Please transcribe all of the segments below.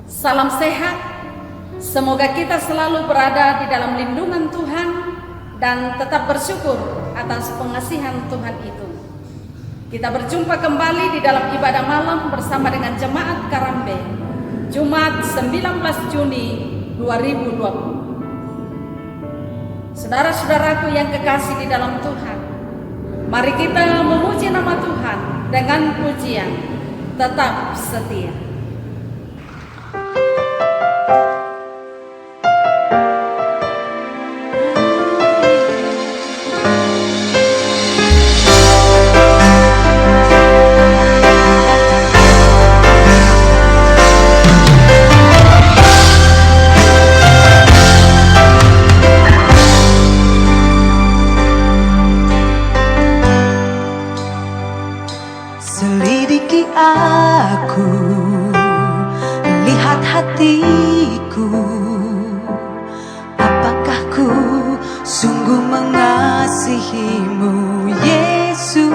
Salam sehat, semoga kita selalu berada di dalam lindungan Tuhan dan tetap bersyukur atas pengasihan Tuhan itu. Kita berjumpa kembali di dalam ibadah malam bersama dengan Jemaat Karambe, Jumat 19 Juni 2020. Saudara-saudaraku yang kekasih di dalam Tuhan, mari kita memuji nama Tuhan dengan pujian Tetap Setia. Selidiki aku, lihat hatiku, apakah ku sungguh mengasihimu, Yesus?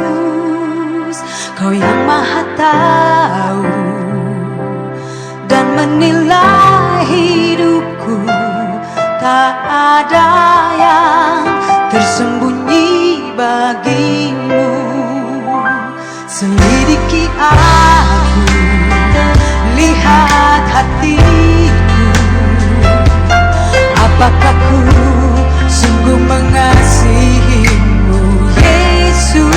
Kau yang Maha Tahu dan menilai hidupku, tak ada yang tersembunyi bagimu. Selidiki aku, lihat hatiku, apakah ku sungguh mengasihimu, Yesus?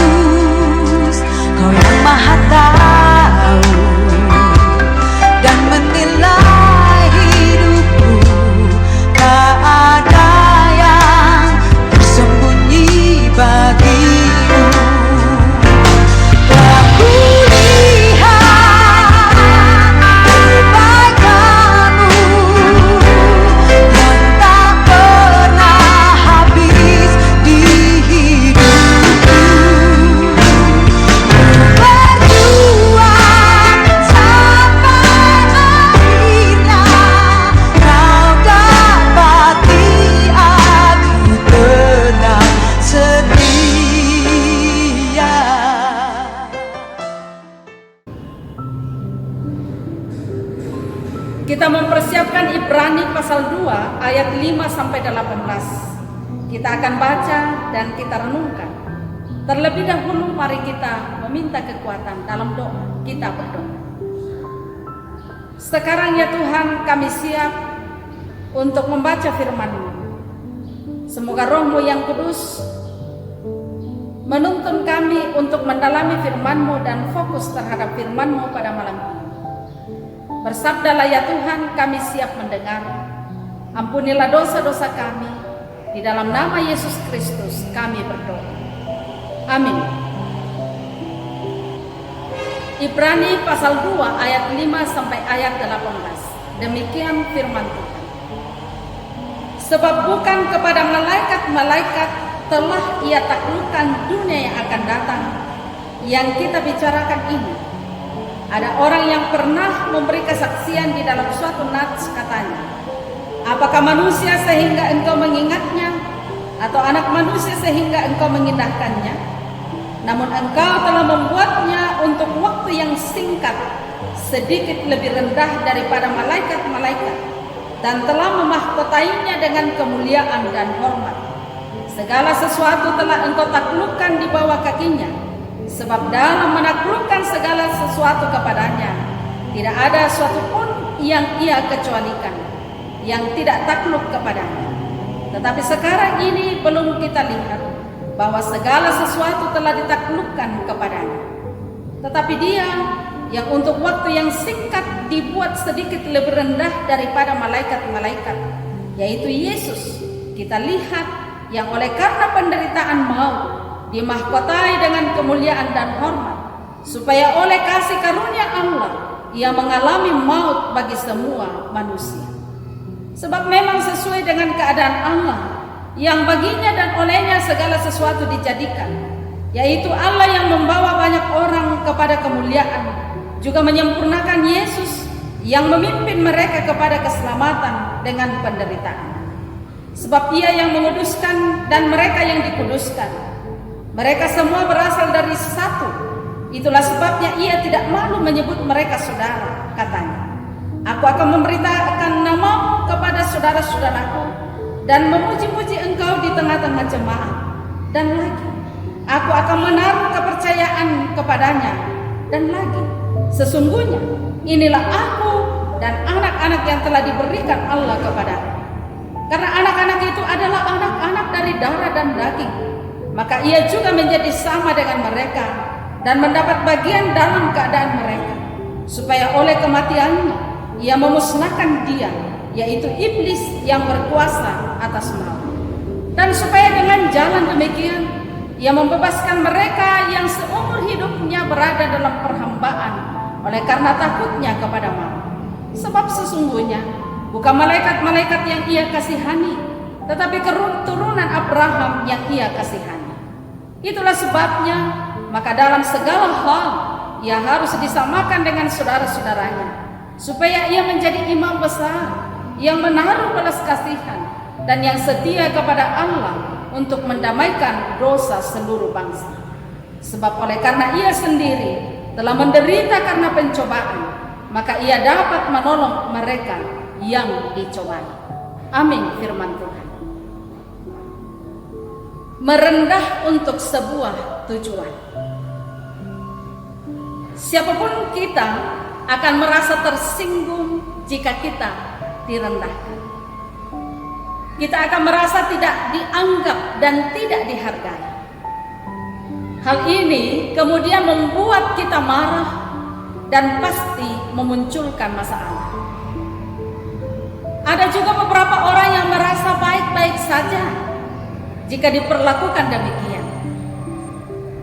Kau yang Maha Tahu dan menilai hidupku, tak ada yang tersembunyi bagimu. Kita mempersiapkan Ibrani pasal 2 ayat 5-18. Kita akan baca dan kita renungkan. Terlebih dahulu mari kita meminta kekuatan dalam doa. Kita berdoa. Sekarang ya Tuhan, kami siap untuk membaca firman-Mu. Semoga Roh-Mu yang kudus menuntun kami untuk mendalami firman-Mu dan fokus terhadap firman-Mu pada malam ini. Bersabdalah ya Tuhan, kami siap mendengar. Ampunilah dosa-dosa kami. Di dalam nama Yesus Kristus kami berdoa. Amin. Ibrani pasal 2 ayat 5 sampai ayat 18. Demikian firman Tuhan. Sebab bukan kepada malaikat-malaikat telah Ia taklukkan dunia yang akan datang yang kita bicarakan ini. Ada orang yang pernah memberi kesaksian di dalam suatu nats, katanya, apakah manusia sehingga engkau mengingatnya, atau anak manusia sehingga engkau mengindahkannya? Namun engkau telah membuatnya untuk waktu yang singkat, sedikit lebih rendah daripada malaikat-malaikat, dan telah memahkotainya dengan kemuliaan dan hormat. Segala sesuatu telah engkau taklukkan di bawah kakinya. Sebab dalam menaklukkan segala sesuatu kepadanya, tidak ada suatu pun yang Ia kecualikan, yang tidak takluk kepadanya. Tetapi sekarang ini belum kita lihat bahwa segala sesuatu telah ditaklukkan kepadanya. Tetapi Dia yang untuk waktu yang singkat dibuat sedikit lebih rendah daripada malaikat-malaikat, yaitu Yesus, kita lihat yang oleh karena penderitaan maut dimahkotai dengan kemuliaan dan hormat, supaya oleh kasih karunia Allah Ia mengalami maut bagi semua manusia. Sebab memang sesuai dengan keadaan Allah yang baginya dan olehnya segala sesuatu dijadikan, yaitu Allah yang membawa banyak orang kepada kemuliaan, juga menyempurnakan Yesus yang memimpin mereka kepada keselamatan dengan penderitaan. Sebab Ia yang menguduskan dan mereka yang dikuduskan, mereka semua berasal dari satu. Itulah sebabnya Ia tidak malu menyebut mereka saudara, katanya. Aku akan memberitakan namamu kepada saudara-saudaraku dan memuji-muji engkau di tengah-tengah jemaat. Dan lagi, aku akan menaruh kepercayaan kepadanya. Dan lagi, sesungguhnya inilah aku dan anak-anak yang telah diberikan Allah kepadaku. Karena anak-anak itu adalah anak-anak dari darah dan daging, maka ia juga menjadi sama dengan mereka dan mendapat bagian dalam keadaan mereka, supaya oleh kematiannya ia memusnahkan dia, yaitu iblis yang berkuasa atas maut. Dan supaya dengan jalan demikian ia membebaskan mereka yang seumur hidupnya berada dalam perhambaan oleh karena takutnya kepada maut. Sebab sesungguhnya bukan malaikat-malaikat yang ia kasihani, tetapi keturunan Abraham yang ia kasihani. Itulah sebabnya maka dalam segala hal ia harus disamakan dengan saudara-saudaranya, supaya ia menjadi imam besar yang menaruh belas kasihan dan yang setia kepada Allah untuk mendamaikan dosa seluruh bangsa. Sebab oleh karena ia sendiri telah menderita karena pencobaan, maka ia dapat menolong mereka yang dicobai. Amin firman Tuhan. Merendah untuk sebuah tujuan. Siapapun kita akan merasa tersinggung jika kita direndahkan. Kita akan merasa tidak dianggap dan tidak dihargai. Hal ini kemudian membuat kita marah dan pasti memunculkan masalah. Ada juga beberapa orang yang merasa baik-baik saja jika diperlakukan demikian.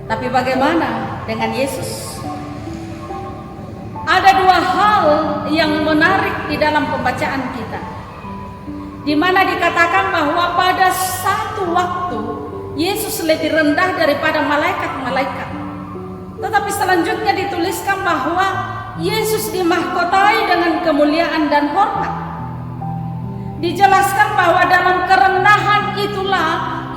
Tapi bagaimana dengan Yesus? Ada dua hal yang menarik di dalam pembacaan kita, di mana dikatakan bahwa pada satu waktu Yesus lebih rendah daripada malaikat-malaikat. Tetapi selanjutnya dituliskan bahwa Yesus dimahkotai dengan kemuliaan dan hormat. Dijelaskan bahwa dalam kerendahan itulah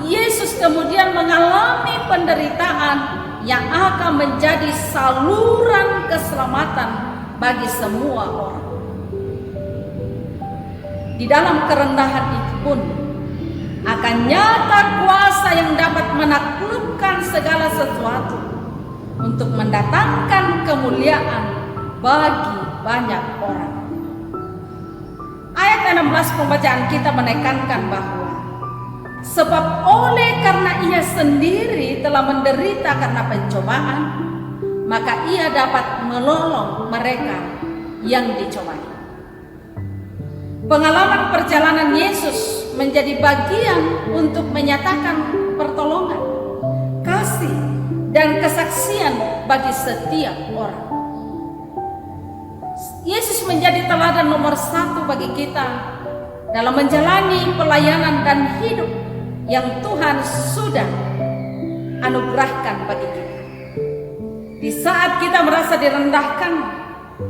Yesus kemudian mengalami penderitaan yang akan menjadi saluran keselamatan bagi semua orang. Di dalam kerendahan itu pun akan nyata kuasa yang dapat menaklukkan segala sesuatu untuk mendatangkan kemuliaan bagi banyak orang. Ayat 16 pembacaan kita menekankan bahwa sebab oleh karena ia sendiri telah menderita karena pencobaan, maka ia dapat menolong mereka yang dicobai. Pengalaman perjalanan Yesus menjadi bagian untuk menyatakan pertolongan, kasih, dan kesaksian bagi setiap orang. Yesus menjadi teladan nomor satu bagi kita dalam menjalani pelayanan dan hidup yang Tuhan sudah anugerahkan bagi kita. Di saat kita merasa direndahkan,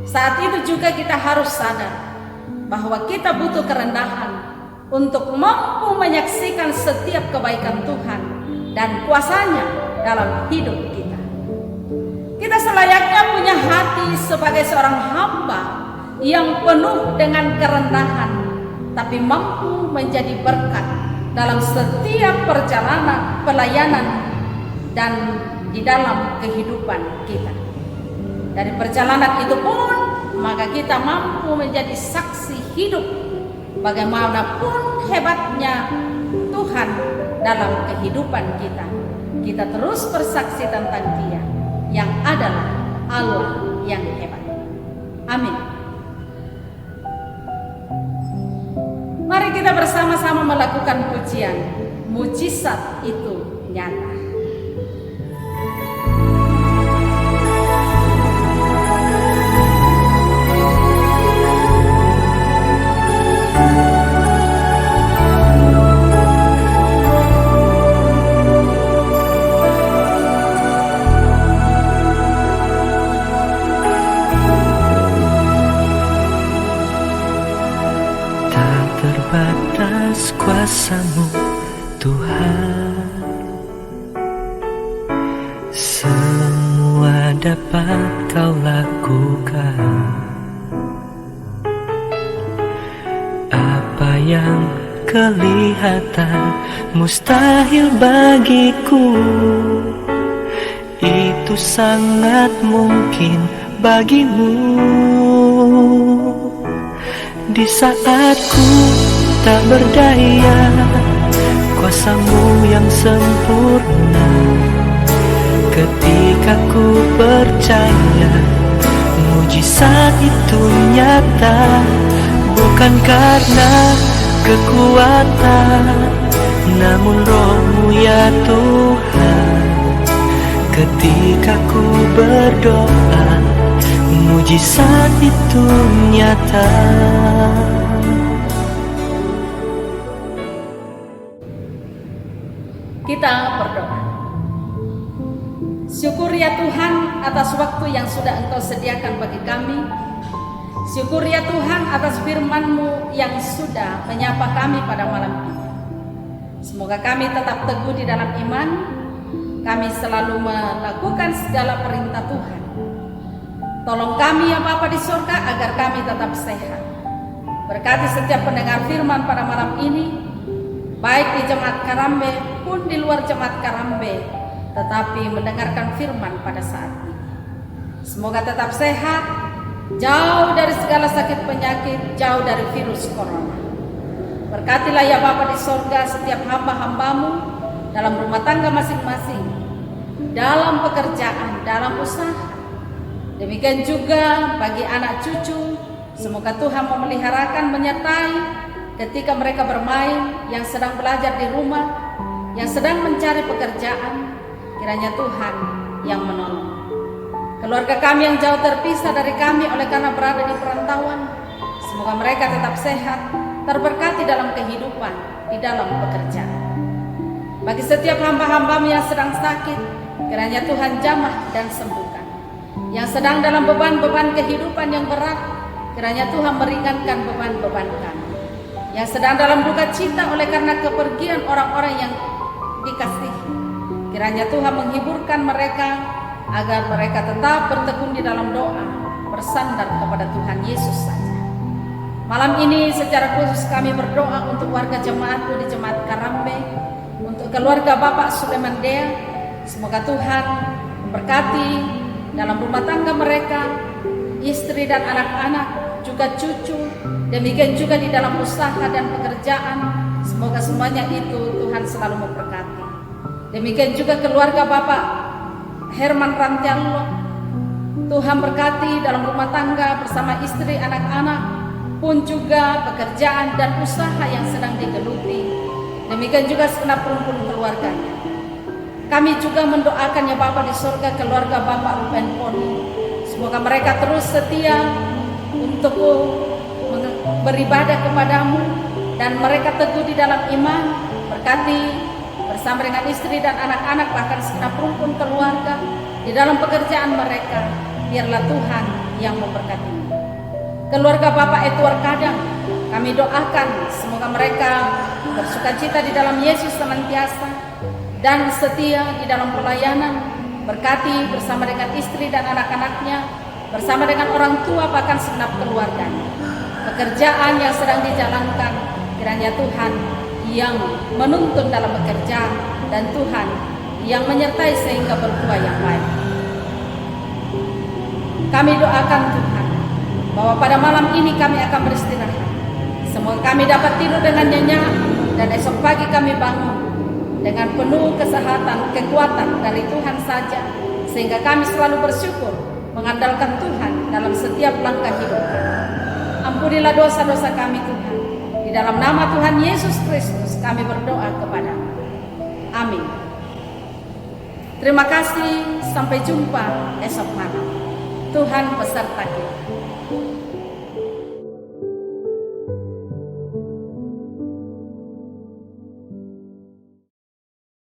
saat itu juga kita harus sadar bahwa kita butuh kerendahan untuk mampu menyaksikan setiap kebaikan Tuhan dan kuasanya dalam hidup kita. Kita selayaknya punya hati sebagai seorang hamba yang penuh dengan kerendahan, tapi mampu menjadi berkat dalam setiap perjalanan pelayanan dan di dalam kehidupan kita. Dari perjalanan itu pun maka kita mampu menjadi saksi hidup bagaimanapun hebatnya Tuhan dalam kehidupan kita. Kita terus bersaksi tentang Dia yang adalah Allah yang hebat. Amin. Mari kita bersama-sama melakukan pujian. Mujizat itu nyata. Terbatas kuasa-Mu Tuhan, semua dapat Kau lakukan. Apa yang kelihatan mustahil bagiku, itu sangat mungkin bagimu. Di saat ku tak berdaya, kuasamu yang sempurna. Ketika ku percaya, mujizat itu nyata. Bukan karena kekuatan, namun roh-Mu ya Tuhan. Ketika ku berdoa, mujizat itu nyata. Kita berdoa. Syukur ya Tuhan atas waktu yang sudah Engkau sediakan bagi kami. Syukur ya Tuhan atas firman-Mu yang sudah menyapa kami pada malam ini. Semoga kami tetap teguh di dalam iman. Kami selalu melakukan segala perintah Tuhan. Tolong kami ya Bapa di surga agar kami tetap sehat. Berkati setiap pendengar firman pada malam ini, baik di Jemaat Karambe pun di luar Jemaat Karambe, tetapi mendengarkan firman pada saat ini. Semoga tetap sehat, jauh dari segala sakit penyakit, jauh dari virus corona. Berkatilah ya Bapa di surga setiap hamba-hamba-Mu dalam rumah tangga masing-masing, dalam pekerjaan, dalam usaha. Demikian juga bagi anak cucu, semoga Tuhan memeliharakan, menyertai ketika mereka bermain, yang sedang belajar di rumah, yang sedang mencari pekerjaan. Kiranya Tuhan yang menolong. Keluarga kami yang jauh terpisah dari kami oleh karena berada di perantauan, semoga mereka tetap sehat, terberkati dalam kehidupan, di dalam pekerjaan. Bagi setiap hamba-hamba-Mu yang sedang sakit, kiranya Tuhan jamah dan sembuhkan. Yang sedang dalam beban-beban kehidupan yang berat, kiranya Tuhan meringankan beban-beban kami. Yang sedang dalam duka cita oleh karena kepergian orang-orang yang dikasihi, kiranya Tuhan menghiburkan mereka agar mereka tetap bertekun di dalam doa, bersandar kepada Tuhan Yesus saja. Malam ini secara khusus kami berdoa untuk warga jemaatku di Jemaat Karambe, untuk keluarga Bapak Suleman Dea. Semoga Tuhan memberkati dalam rumah tangga mereka, istri dan anak-anak, juga cucu. Demikian juga di dalam usaha dan pekerjaan. Semoga semuanya itu Tuhan selalu memberkati. Demikian juga keluarga Bapak Herman Rantiallo, Tuhan berkati dalam rumah tangga bersama istri, anak-anak, pun juga pekerjaan dan usaha yang sedang digeluti. Demikian juga segenap rumpun keluarganya. Kami juga mendoakan ya Bapa di surga keluarga Bapak Ruben Poni. Semoga mereka terus setia untuk beribadah kepadamu dan mereka teguh di dalam iman. Berkati bersama dengan istri dan anak-anak, bahkan segenap rumpun keluarga di dalam pekerjaan mereka. Biarlah Tuhan yang memberkati. Keluarga Bapak Edward Kadang, kami doakan semoga mereka bersukacita di dalam Yesus senantiasa dan setia di dalam pelayanan. Berkati bersama dengan istri dan anak-anaknya, bersama dengan orang tua bahkan segenap keluarganya. Pekerjaan yang sedang dijalankan, kiranya Tuhan yang menuntun dalam bekerja dan Tuhan yang menyertai sehingga berbuah yang baik. Kami doakan Tuhan bahwa pada malam ini kami akan beristirahat. Semoga kami dapat tidur dengan nyenyak dan esok pagi kami bangun dengan penuh kesehatan, kekuatan dari Tuhan saja, sehingga kami selalu bersyukur mengandalkan Tuhan dalam setiap langkah hidup kami. Ampunilah dosa-dosa kami Tuhan. Di dalam nama Tuhan Yesus Kristus kami berdoa kepada-Mu. Amin. Terima kasih, sampai jumpa esok malam. Tuhan beserta kita.